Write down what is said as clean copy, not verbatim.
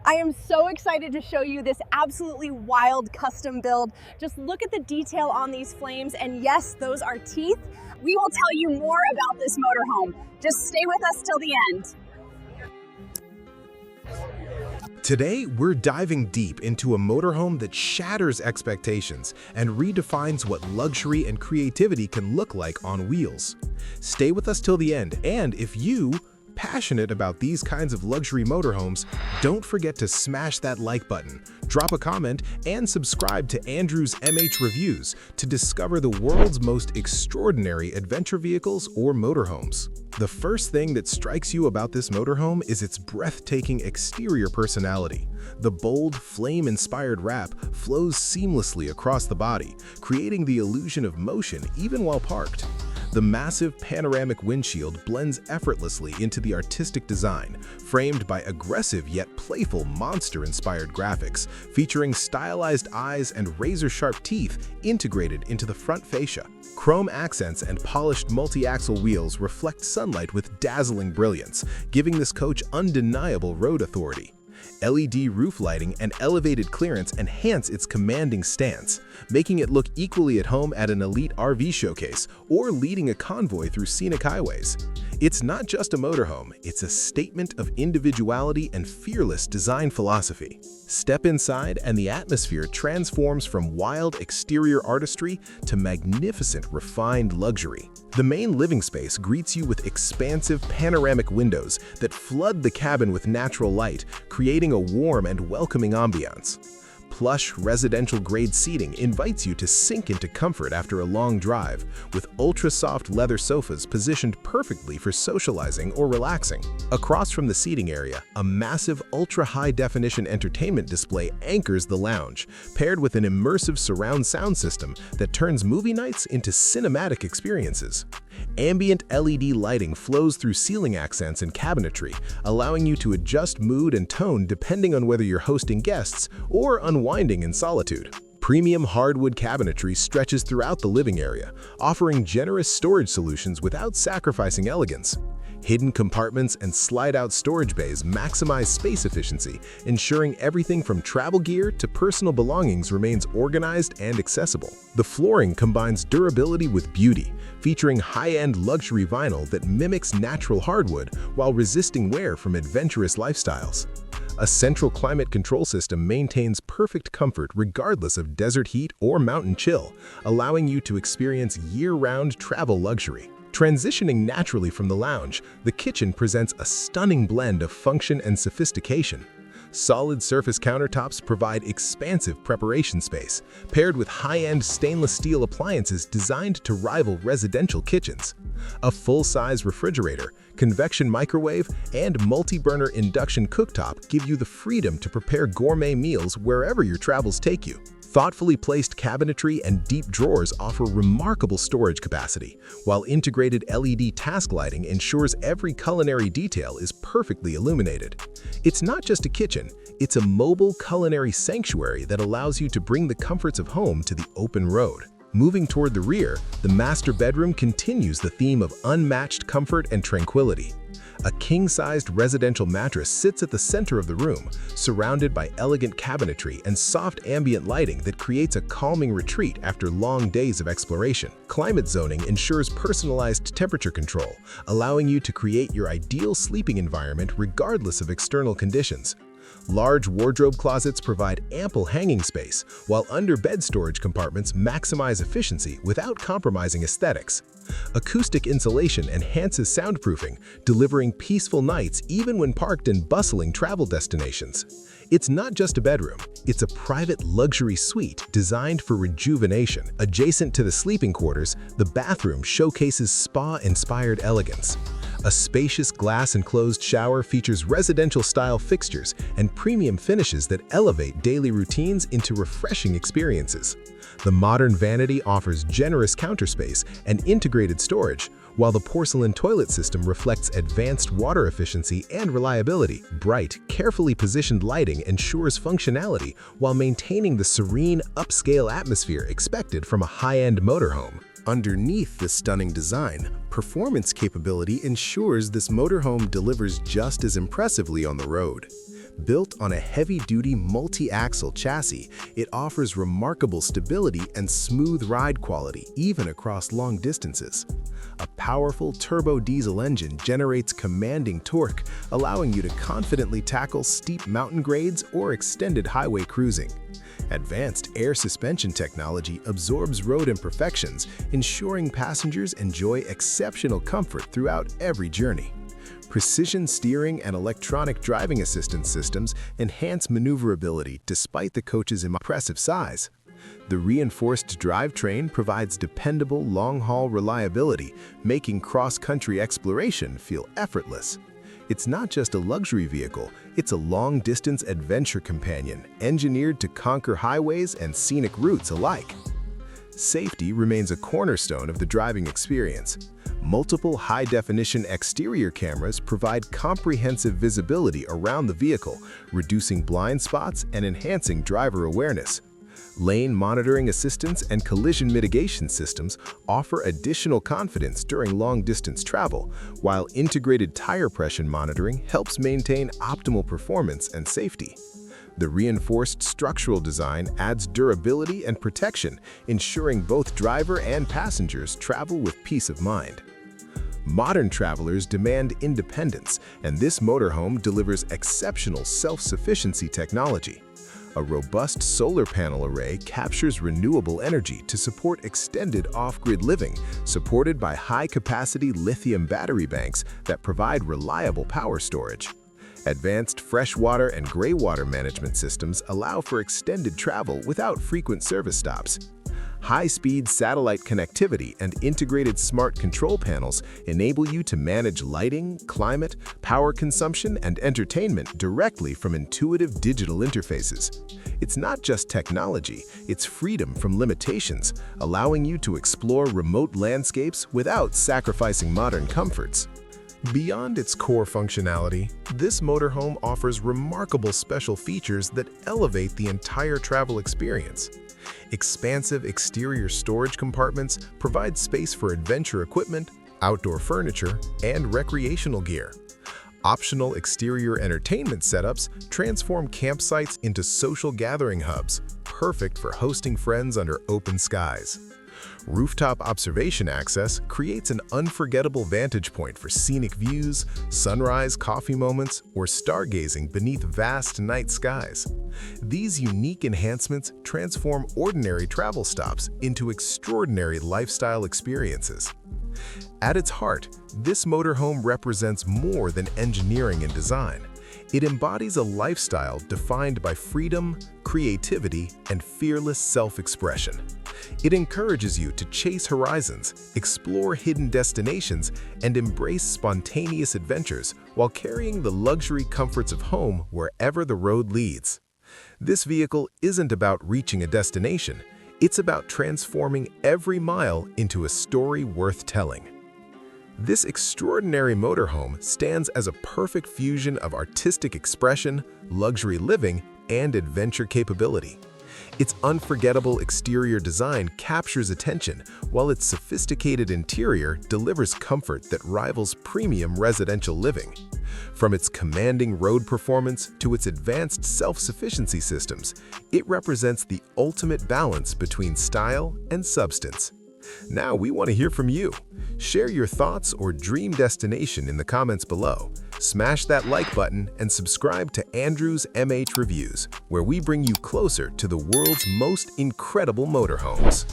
I am so excited to show you this absolutely wild custom build. Just look at the detail on these flames, and yes, those are teeth. We will tell you more about this motorhome. Just stay with us till the end. Today, we're diving deep into a motorhome that shatters expectations and redefines what luxury and creativity can look like on wheels. Stay with us till the end, and if you passionate about these kinds of luxury motorhomes, don't forget to smash that like button, drop a comment, and subscribe to Andrew's MH Reviews to discover the world's most extraordinary adventure vehicles or motorhomes. The first thing that strikes you about this motorhome is its breathtaking exterior personality. The bold, flame-inspired wrap flows seamlessly across the body, creating the illusion of motion even while parked. The massive panoramic windshield blends effortlessly into the artistic design, framed by aggressive yet playful monster-inspired graphics, featuring stylized eyes and razor-sharp teeth integrated into the front fascia. Chrome accents and polished multi-axle wheels reflect sunlight with dazzling brilliance, giving this coach undeniable road authority. LED roof lighting and elevated clearance enhance its commanding stance, making it look equally at home at an elite RV showcase or leading a convoy through scenic highways. It's not just a motorhome, it's a statement of individuality and fearless design philosophy. Step inside and the atmosphere transforms from wild exterior artistry to magnificent refined luxury. The main living space greets you with expansive panoramic windows that flood the cabin with natural light, creating a warm and welcoming ambiance. Plush, residential-grade seating invites you to sink into comfort after a long drive, with ultra-soft leather sofas positioned perfectly for socializing or relaxing. Across from the seating area, a massive ultra-high-definition entertainment display anchors the lounge, paired with an immersive surround sound system that turns movie nights into cinematic experiences. Ambient LED lighting flows through ceiling accents and cabinetry, allowing you to adjust mood and tone depending on whether you're hosting guests or unwinding in solitude. Premium hardwood cabinetry stretches throughout the living area, offering generous storage solutions without sacrificing elegance. Hidden compartments and slide-out storage bays maximize space efficiency, ensuring everything from travel gear to personal belongings remains organized and accessible. The flooring combines durability with beauty, featuring high-end luxury vinyl that mimics natural hardwood while resisting wear from adventurous lifestyles. A central climate control system maintains perfect comfort regardless of desert heat or mountain chill, allowing you to experience year-round travel luxury. Transitioning naturally from the lounge, the kitchen presents a stunning blend of function and sophistication. Solid surface countertops provide expansive preparation space, paired with high-end stainless steel appliances designed to rival residential kitchens. A full-size refrigerator, convection microwave, and multi-burner induction cooktop give you the freedom to prepare gourmet meals wherever your travels take you. Thoughtfully placed cabinetry and deep drawers offer remarkable storage capacity, while integrated LED task lighting ensures every culinary detail is perfectly illuminated. It's not just a kitchen, it's a mobile culinary sanctuary that allows you to bring the comforts of home to the open road. Moving toward the rear, the master bedroom continues the theme of unmatched comfort and tranquility. A king-sized residential mattress sits at the center of the room, surrounded by elegant cabinetry and soft ambient lighting that creates a calming retreat after long days of exploration. Climate zoning ensures personalized temperature control, allowing you to create your ideal sleeping environment regardless of external conditions. Large wardrobe closets provide ample hanging space, while under-bed storage compartments maximize efficiency without compromising aesthetics. Acoustic insulation enhances soundproofing, delivering peaceful nights even when parked in bustling travel destinations. It's not just a bedroom, it's a private luxury suite designed for rejuvenation. Adjacent to the sleeping quarters, the bathroom showcases spa-inspired elegance. A spacious glass-enclosed shower features residential-style fixtures and premium finishes that elevate daily routines into refreshing experiences. The modern vanity offers generous counter space and integrated storage, while the porcelain toilet system reflects advanced water efficiency and reliability. Bright, carefully positioned lighting ensures functionality while maintaining the serene, upscale atmosphere expected from a high-end motorhome. Underneath this stunning design, performance capability ensures this motorhome delivers just as impressively on the road. Built on a heavy-duty multi-axle chassis, it offers remarkable stability and smooth ride quality even across long distances. A powerful turbo diesel engine generates commanding torque, allowing you to confidently tackle steep mountain grades or extended highway cruising. Advanced air suspension technology absorbs road imperfections, ensuring passengers enjoy exceptional comfort throughout every journey. Precision steering and electronic driving assistance systems enhance maneuverability despite the coach's impressive size. The reinforced drivetrain provides dependable long-haul reliability, making cross-country exploration feel effortless. It's not just a luxury vehicle, it's a long-distance adventure companion, engineered to conquer highways and scenic routes alike. Safety remains a cornerstone of the driving experience. Multiple high-definition exterior cameras provide comprehensive visibility around the vehicle, reducing blind spots and enhancing driver awareness. Lane monitoring assistance and collision mitigation systems offer additional confidence during long-distance travel, while integrated tire pressure monitoring helps maintain optimal performance and safety. The reinforced structural design adds durability and protection, ensuring both driver and passengers travel with peace of mind. Modern travelers demand independence, and this motorhome delivers exceptional self-sufficiency technology. A robust solar panel array captures renewable energy to support extended off-grid living, supported by high-capacity lithium battery banks that provide reliable power storage. Advanced freshwater and graywater management systems allow for extended travel without frequent service stops. High-speed satellite connectivity and integrated smart control panels enable you to manage lighting, climate, power consumption, and entertainment directly from intuitive digital interfaces. It's not just technology, it's freedom from limitations, allowing you to explore remote landscapes without sacrificing modern comforts. Beyond its core functionality, this motorhome offers remarkable special features that elevate the entire travel experience. Expansive exterior storage compartments provide space for adventure equipment, outdoor furniture, and recreational gear. Optional exterior entertainment setups transform campsites into social gathering hubs, perfect for hosting friends under open skies. Rooftop observation access creates an unforgettable vantage point for scenic views, sunrise coffee moments, or stargazing beneath vast night skies. These unique enhancements transform ordinary travel stops into extraordinary lifestyle experiences. At its heart, this motorhome represents more than engineering and design. It embodies a lifestyle defined by freedom, creativity, and fearless self-expression. It encourages you to chase horizons, explore hidden destinations, and embrace spontaneous adventures while carrying the luxury comforts of home wherever the road leads. This vehicle isn't about reaching a destination, it's about transforming every mile into a story worth telling. This extraordinary motorhome stands as a perfect fusion of artistic expression, luxury living, and adventure capability. Its unforgettable exterior design captures attention, while its sophisticated interior delivers comfort that rivals premium residential living. From its commanding road performance to its advanced self-sufficiency systems, it represents the ultimate balance between style and substance. Now we want to hear from you. Share your thoughts or dream destination in the comments below. Smash that like button and subscribe to Andrew's MH Reviews, where we bring you closer to the world's most incredible motorhomes.